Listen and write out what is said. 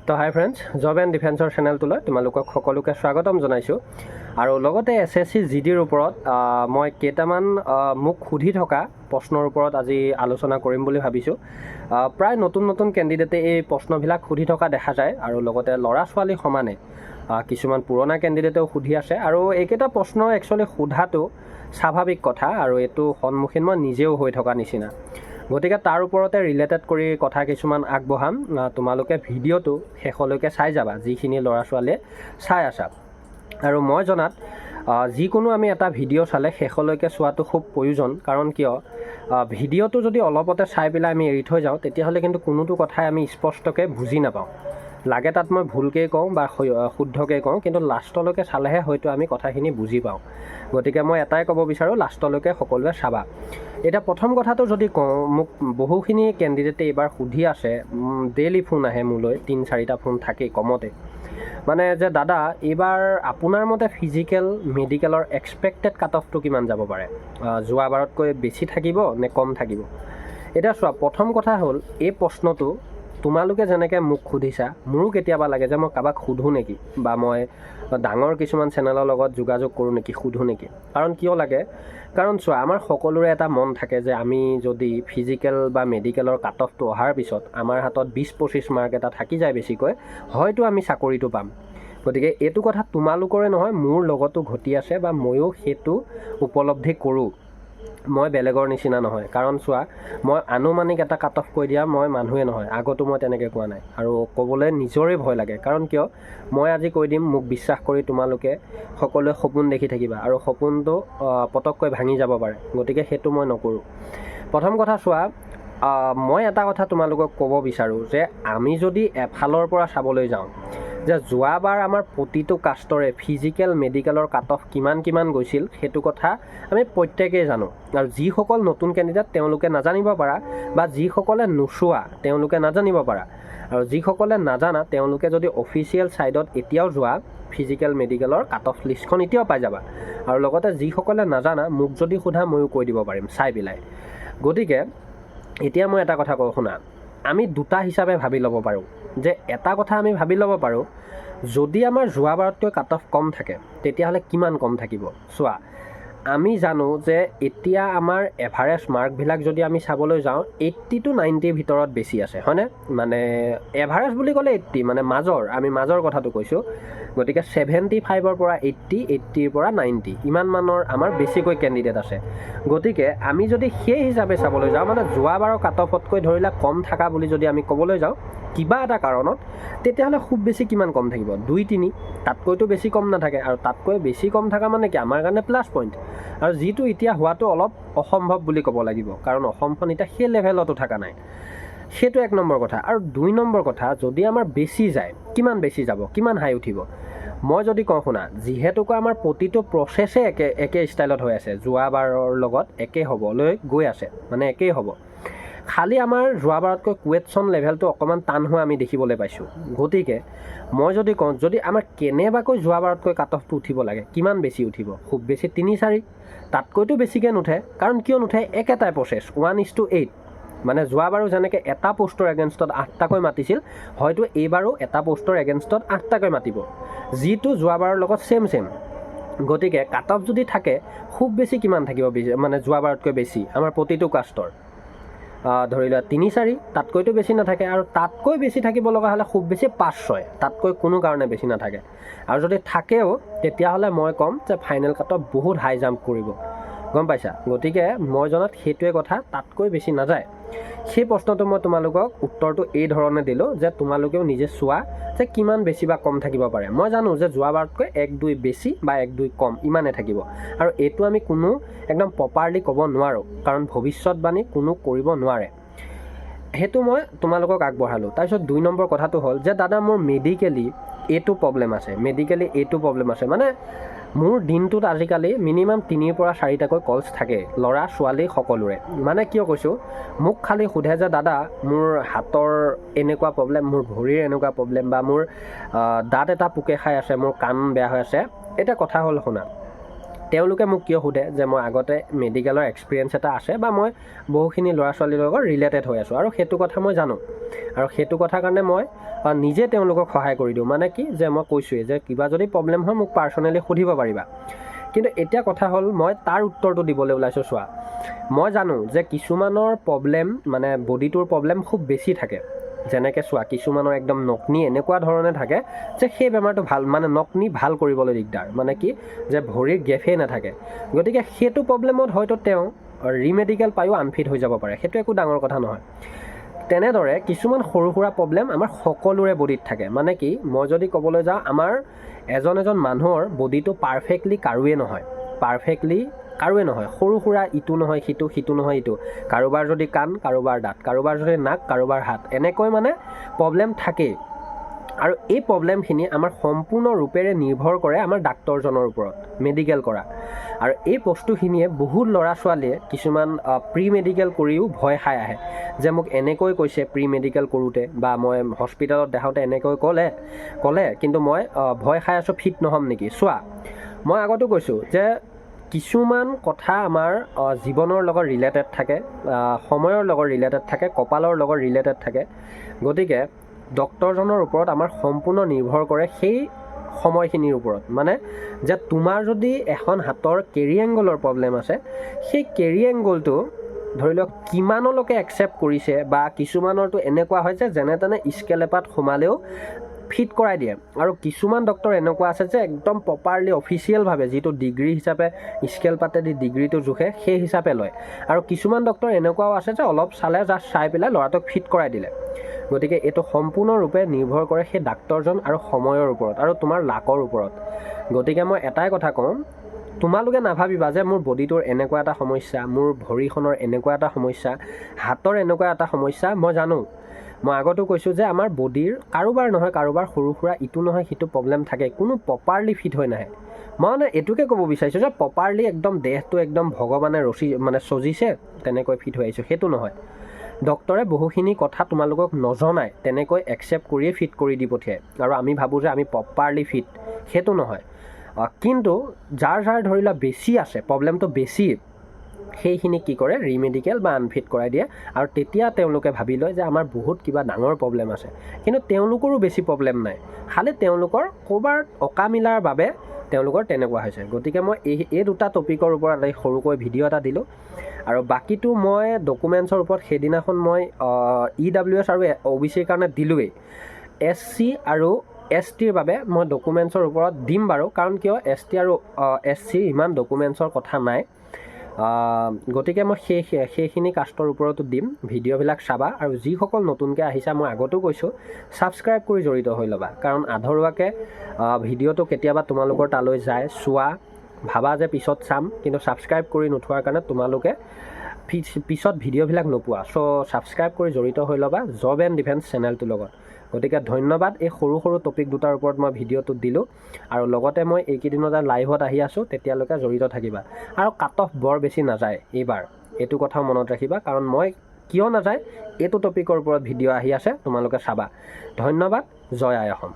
তো হাই friends, job and ডিফেন্সৰ চেনেলটোলৈ তোমালোকক সকলোকে স্বাগতম জনাইছোঁ। আৰু লগতে SSC GDৰ ওপৰত মই কেইটামান মোক সুধি থকা প্ৰশ্নৰ ওপৰত আজি আলোচনা কৰিম বুলি ভাবিছোঁ। প্ৰায় নতুন নতুন কেণ্ডিডেটে এই প্ৰশ্নবিলাক সুধি থকা দেখা যায়, আৰু লগতে ল'ৰা ছোৱালী সমানে কিছুমান পুৰণা কেণ্ডিডেটেও সুধি আছে। আৰু এইকেইটা প্ৰশ্ন একচুৱেলি সোধাটো স্বাভাৱিক কথা, আৰু এইটো সন্মুখীন মই নিজেও হৈ থকা নিচিনা। গতিকে তাৰ ওপৰতে ৰিলেটেড কৰি কথা কিছুমান আগবঢ়াম। তোমালোকে ভিডিঅ'টো শেষলৈকে চাই যাবা, যিখিনি ল'ৰা ছোৱালীয়ে চাই আছা। আৰু মই জনাত যিকোনো আমি এটা ভিডিঅ' চালে শেষলৈকে চোৱাটো খুব প্ৰয়োজন। কাৰণ কিয়, ভিডিঅ'টো যদি অলপতে চাই পেলাই আমি এৰি থৈ যাওঁ, তেতিয়াহ'লে কিন্তু কোনোটো কথাই আমি স্পষ্টকৈ বুজি নাপাওঁ। লাগে তাত মই ভুলকৈ কওঁ বা শুদ্ধকৈ কওঁ, কিন্তু লাষ্টলৈকে চালেহে হয়তো আমি কথাখিনি বুজি পাওঁ। গতিকে মই এটাই ক'ব বিচাৰোঁ, লাষ্টলৈকে সকলোৱে চাবা। এতিয়া প্ৰথম কথাটো যদি কওঁ, মোক বহুখিনি কেণ্ডিডেটে এইবাৰ সুধি আছে, ডেইলি ফোন আহে মোলৈ, 3-4টা ফোন থাকেই কমতে। মানে যে দাদা, এইবাৰ আপোনাৰ মতে ফিজিকেল মেডিকেলৰ এক্সপেক্টেড কাট অফটো কিমান যাব পাৰে? যোৱাবাৰতকৈ বেছি থাকিব নে কম থাকিব? এতিয়া চোৱা, প্ৰথম কথা হ'ল, এই প্ৰশ্নটো তোমালোকে যেনেকৈ মোক সুধিছা, মোৰো কেতিয়াবা লাগে যে মই কাৰোবাক সোধোঁ নেকি, বা মই ডাঙৰ কিছুমান চেনেলৰ লগত যোগাযোগ কৰোঁ নেকি, সোধোঁ নেকি। কাৰণ কিয় লাগে? কাৰণ চোৱা, আমাৰ সকলোৰে এটা মন থাকে যে আমি যদি ফিজিকেল বা মেডিকেলৰ কাট অফটো অহাৰ পিছত আমাৰ হাতত 20-25 মাৰ্ক এটা থাকি যায় বেছিকৈ, হয়তো আমি চাকৰিটো পাম। গতিকে এইটো কথা তোমালোকৰে নহয়, মোৰ লগতো ঘটি আছে, বা ময়ো সেইটো উপলব্ধি কৰোঁ। মই বেলেগৰ নিচিনা নহয়। কাৰণ চোৱা, মই আনুমানিক এটা কাট অফ কৈ দিয়া মই মানুহে নহয়, আগতো মই তেনেকৈ কোৱা নাই, আৰু ক'বলৈ নিজৰে ভয় লাগে। কাৰণ কিয়, মই আজি কৈ দিম, মোক বিশ্বাস কৰি তোমালোকে সকলোৱে সপোন দেখি থাকিবা, আৰু সপোনটো পটককৈ ভাঙি যাব পাৰে। গতিকে সেইটো মই নকৰোঁ। প্ৰথম কথা চোৱা, মই এটা কথা তোমালোকক ক'ব বিচাৰোঁ যে আমি যদি এফালৰ পৰা চাবলৈ যাওঁ যে যোৱাবাৰ আমাৰ প্ৰতিটো কাষ্টৰে ফিজিকেল মেডিকেলৰ কাট অফ কিমান গৈছিল, সেইটো কথা আমি প্ৰত্যেকেই জানো। আৰু যিসকল নতুন কেণ্ডিডেট তেওঁলোকে নাজানিব পাৰা, বা যিসকলে নোচোৱা তেওঁলোকে নাজানিব পাৰা, আৰু যিসকলে নাজানা তেওঁলোকে যদি অফিচিয়েল ছাইডত এতিয়াও যোৱা, ফিজিকেল মেডিকেলৰ কাট অফ লিষ্টখন এতিয়াও পাই যাবা। আৰু লগতে যিসকলে নাজানা, মোক যদি সোধা ময়ো কৈ দিব পাৰিম চাই পেলাই। গতিকে এতিয়া মই এটা কথা কওঁ, শুনা। আমি দুটা হিচাপে ভাবি ল'ব পাৰোঁ, যে এটা কথা আমি ভাবি ল'ব পাৰোঁ, যদি আমাৰ যোৱাবাৰতকৈ কাট অফ কম থাকে, তেতিয়াহ'লে কিমান কম থাকিব। চোৱা, আমি জানো যে এতিয়া আমাৰ এভাৰেজ মাৰ্কবিলাক যদি আমি চাবলৈ যাওঁ, 80 to 90 ভিতৰত বেছি আছে, হয়নে? মানে এভাৰেজ বুলি ক'লে 80, মানে আমি মাজৰ কথাটো কৈছোঁ। গতিকে 75-ৰ পৰা 80, 80-ৰ পৰা 90, ইমান মানৰ আমাৰ বেছিকৈ কেণ্ডিডেট আছে। গতিকে আমি যদি সেই হিচাপে চাবলৈ যাওঁ, মানে যোৱাবাৰৰ কাট অফতকৈ ধৰিলে কম থকা বুলি যদি আমি ক'বলৈ যাওঁ কিবা এটা কাৰণত, তেতিয়াহ'লে খুব বেছি কিমান কম থাকিব? 2-3, তাতকৈতো বেছি কম নাথাকে। আৰু তাতকৈ বেছি কম থকা মানে কি, আমাৰ কাৰণে প্লাছ পইণ্ট। আৰু যিটো এতিয়া হোৱাটো অলপ অসম্ভৱ বুলি ক'ব লাগিব, কাৰণ অসমখন এতিয়া সেই লেভেলতো থকা নাই। সেইটো 1 নম্বৰ কথা। আৰু 2 নম্বৰ কথা, যদি আমাৰ বেছি যায়, কিমান বেছি যাব, কিমান হাই উঠিব? মই যদি কওঁ, শুনা, যিহেতুকৈ আমাৰ প্ৰতিটো প্ৰচেছে একে ষ্টাইলত হৈ আছে, যোৱাবাৰৰ লগত একে হ'বলৈ গৈ আছে, মানে একেই হ'ব। খালি আমাৰ যোৱাবাৰতকৈ কুৱেশ্যন লেভেলটো অকণমান টান হোৱা আমি দেখিবলৈ পাইছোঁ। গতিকে মই যদি কওঁ, যদি আমাৰ কেনেবাকৈ যোৱাবাৰতকৈ কাট অফটো উঠিব লাগে, কিমান বেছি উঠিব? খুব বেছি 3-4, তাতকৈতো বেছিকৈ নুঠে। কাৰণ কিয় নুঠে? একেটাই প্ৰচেছ, 1:8। মানে যোৱাবাৰো যেনেকৈ এটা পোষ্টৰ এগেইনষ্টত 8টাকৈ মাতিছিল, হয়তো এইবাৰো এটা পোষ্টৰ এগেইনষ্টত 8টাকৈ মাতিব, যিটো যোৱাবাৰৰ লগত ছেম। গতিকে কাট অফ যদি থাকে, খুব বেছি কিমান থাকিব, মানে যোৱাবাৰতকৈ বেছি আমাৰ প্ৰতিটো কাষ্টৰ? ধৰি লোৱা 3-4, তাতকৈতো বেছি নাথাকে। আৰু তাতকৈ বেছি থাকিব লগা হ'লে খুব বেছি 5-6, তাতকৈ কোনো কাৰণে বেছি নাথাকে। আৰু যদি থাকেও, তেতিয়াহ'লে মই ক'ম যে ফাইনেল কাট অফ বহুত হাই জাম্প কৰিব, গম পাইছা? গতিকে মই জনাত সেইটোৱে কথা, তাতকৈ বেছি নাযায়। সেই প্ৰশ্নটো মই তোমালোকক উত্তৰটো এই ধৰণে দিলোঁ, যে তোমালোকেও নিজে চোৱা যে কিমান বেছি বা কম থাকিব পাৰে। মই জানো যে যোৱাবাৰতকৈ 1-2 বেছি বা 1-2 কম, ইমানে থাকিব। আৰু এইটো আমি কোনো একদম প্ৰপাৰলি ক'ব নোৱাৰোঁ, কাৰণ ভৱিষ্যতবাণী কোনো কৰিব নোৱাৰে। সেইটো মই তোমালোকক আগবঢ়ালোঁ। তাৰপিছত 2 নম্বৰ কথাটো হ'ল যে দাদা, মোৰ মেডিকেলি এইটো প্ৰব্লেম আছে, মানে মোৰ দিনটোত আজিকালি মিনিমাম 3-ৰ পৰা 4টাকৈ কলছ থাকে, ল'ৰা ছোৱালী সকলোৰে। মানে কিয় কৈছোঁ, মোক খালি সোধে যে দাদা, মোৰ হাতৰ এনেকুৱা প্ৰব্লেম, মোৰ ভৰিৰ এনেকুৱা প্ৰব্লেম, বা মোৰ দাঁত এটা পোকে খাই আছে, মোৰ কাণ বেয়া হৈ আছে। এতিয়া কথা হ'ল, শুনা, তেওঁলোকে মোক কিয় সোধে যে মই আগতে মেডিকেলৰ এক্সপিৰিয়েঞ্চ এটা আছে বা মই বহুখিনি ল'ৰা ছোৱালীৰ লগত ৰিলেটেড হৈ আছোঁ আৰু সেইটো কথা মই জানো আৰু সেইটো কথাৰ কাৰণে মই নিজে তেওঁলোকক সহায় কৰি দিওঁ। মানে কি যে মই কৈছোঁৱেই যে কিবা যদি প্ৰব্লেম হয় মোক পাৰ্চনেলি সুধিব পাৰিবা। কিন্তু এতিয়া কথা হ'ল মই তাৰ উত্তৰটো দিবলৈ ওলাইছোঁ। চোৱা, মই জানো যে কিছুমানৰ প্ৰব্লেম মানে বডিটোৰ প্ৰব্লেম খুব বেছি থাকে। যেনেকৈ চোৱা, কিছুমানৰ একদম নকনি এনেকুৱা ধৰণে থাকে যে সেই বেমাৰটো ভাল মানে নকনি ভাল কৰিবলৈ দিগদাৰ, মানে কি যে ভৰিৰ গেপেই নাথাকে। গতিকে সেইটো প্ৰব্লেমত হয়তো তেওঁ ৰিমেডিকেল পায়ো আনফিট হৈ যাব পাৰে, সেইটো একো ডাঙৰ কথা নহয়। তেনেদৰে কিছুমান সৰু সুৰা প্ৰব্লেম আমাৰ সকলোৰে বডিত থাকে। মানে কি মই যদি ক'বলৈ যাওঁ, আমাৰ এজন মানুহৰ বডিটো পাৰফেক্টলি কাৰোৱে নহয়, সৰু সুৰা ইটো নহয় সিটো, সিটো নহয় ইটো, কাৰোবাৰ যদি কাণ, কাৰোবাৰ দাঁত, কাৰোবাৰ যদি নাক, কাৰোবাৰ হাত, এনেকৈ মানে প্ৰব্লেম থাকেই। আৰু এই প্ৰব্লেমখিনি আমাৰ সম্পূৰ্ণৰূপেৰে নিৰ্ভৰ কৰে আমাৰ ডাক্তৰজনৰ ওপৰত মেডিকেল কৰা। আৰু এই বস্তুখিনিয়ে বহুত ল'ৰা ছোৱালীয়ে কিছুমান প্ৰি মেডিকেল কৰিও ভয় খাই আহে যে মোক এনেকৈ কৈছে প্ৰি মেডিকেল কৰোঁতে, বা মই হস্পিটেলত দেখাওঁতে এনেকৈ ক'লে কিন্তু মই ভয় খাই আছোঁ ফিট নহ'ম নেকি। চোৱা, মই আগতো কৈছোঁ যে কিছুমান কথা আমাৰ জীৱনৰ লগত ৰিলেটেড থাকে, সময়ৰ লগত ৰিলেটেড থাকে, কপালৰ লগত ৰিলেটেড থাকে। গতিকে ডক্তৰজনৰ ওপৰত আমাৰ সম্পূৰ্ণ নিৰ্ভৰ কৰে সেই সময়খিনিৰ ওপৰত। মানে যে তোমাৰ যদি এখন হাতৰ কেৰি এংগলৰ প্ৰব্লেম আছে, সেই কেৰি এংগলটো ধৰি লওক কিমানলৈকে একচেপ্ট কৰিছে, বা কিছুমানৰতো এনেকুৱা হয় যে যেনে তেনে স্কেল এপাত সোমালেও ফিট কৰাই দিয়ে। আৰু কিছুমান ডক্তৰ এনেকুৱা আছে যে একদম প্ৰপাৰলি অফিচিয়েলভাৱে যিটো ডিগ্ৰী হিচাপে স্কেল পাতেদি ডিগ্ৰীটো জোখে সেই হিচাপে লয়। আৰু কিছুমান ডক্তৰ এনেকুৱাও আছে যে অলপ চালে জাষ্ট চাই পেলাই ল'ৰাটোক ফিট কৰাই দিলে। গতিকে এইটো সম্পূৰ্ণৰূপে নিৰ্ভৰ কৰে সেই ডাক্তৰজন আৰু সময়ৰ ওপৰত আৰু তোমাৰ লাকৰ ওপৰত। গতিকে মই এটাই কথা কওঁ, তোমালোকে নাভাবিবা যে মোৰ বডিটোৰ এনেকুৱা এটা সমস্যা, মোৰ ভৰিখনৰ এনেকুৱা এটা সমস্যা, হাতৰ এনেকুৱা এটা সমস্যা। মই জানো, মই আগতো কৈছোঁ যে আমাৰ বডিৰ কাৰোবাৰ নহয় কাৰোবাৰ সৰু সুৰা ইটো নহয় সিটো প্ৰব্লেম থাকে, কোনো প্ৰপাৰলি ফিট হৈ নাহে। মই মানে এইটোকে ক'ব বিচাৰিছোঁ যে প্ৰপাৰলি একদম দেহটো একদম ভগৱানে চজিছে তেনেকৈ ফিট হৈ আহিছোঁ, সেইটো নহয়। ডক্তৰে বহুখিনি কথা তোমালোকক নজনাই তেনেকৈ একচেপ্ট কৰিয়ে ফিট কৰি দি পঠিয়ায়, আৰু আমি ভাবোঁ যে আমি প্ৰপাৰলি ফিট, সেইটো নহয়। কিন্তু যাৰ ধৰি লোৱা বেছি আছে, প্ৰব্লেমটো বেছি, সেইখিনি কি কৰে ৰিমেডিকেল বা আনফিট কৰাই দিয়ে। আৰু তেতিয়া তেওঁলোকে ভাবি লয় যে আমাৰ বহুত কিবা ডাঙৰ প্ৰব্লেম আছে, কিন্তু তেওঁলোকৰো বেছি প্ৰব্লেম নাই, খালি তেওঁলোকৰ ক'ৰবাৰ অকামিলাৰ বাবে তেওঁলোকৰ তেনেকুৱা হৈছে। গতিকে মই এই দুটা টপিকৰ ওপৰত সৰুকৈ ভিডিঅ' এটা দিলোঁ। আৰু বাকীটো মই ডকুমেণ্টছৰ ওপৰত সেইদিনাখন মই EWS আৰু OBCৰ কাৰণে দিলোঁৱেই। SC আৰু STৰ বাবে মই ডকুমেণ্টছৰ ওপৰত দিম বাৰু, কাৰণ কিয় ST আৰু SC ইমান ডকুমেণ্টছৰ কথা নাই। গতিকে মই সেইখিনি কাষ্টৰ ওপৰতো দিম। ভিডিঅ'বিলাক চাবা, আৰু যিসকল নতুনকৈ আহিছা মই আগতো কৈছোঁ ছাবস্ক্ৰাইব কৰি জড়িত হৈ ল'বা, কাৰণ আধৰুৱাকৈ ভিডিঅ'টো কেতিয়াবা তোমালোকৰ তালৈ যায়, চোৱা, ভাবা যে পিছত চাম, কিন্তু ছাবস্ক্ৰাইব কৰি নোথোৱাৰ কাৰণে তোমালোকে পিছত ভিডিঅ'বিলাক নোপোৱা। চ' ছাবস্ক্ৰাইব কৰি জড়িত হৈ ল'বা জব এণ্ড ডিফেন্স চেনেলটোৰ লগত। গতিকে ধন্যবাদ। এই সৰু টপিক দুটাৰ ওপৰত মই ভিডিঅ'টো দিলোঁ, আৰু লগতে মই এইকেইদিনত লাইভত আহি আছোঁ, তেতিয়ালৈকে জড়িত থাকিবা। আৰু কাট অফ বৰ বেছি নাযায় এইবাৰ, এইটো কথাও মনত ৰাখিবা, কাৰণ মই কিয় নাযায় এইটো টপিকৰ ওপৰত ভিডিঅ' আহি আছে, তোমালোকে চাবা। ধন্যবাদ। জয় আই অসম।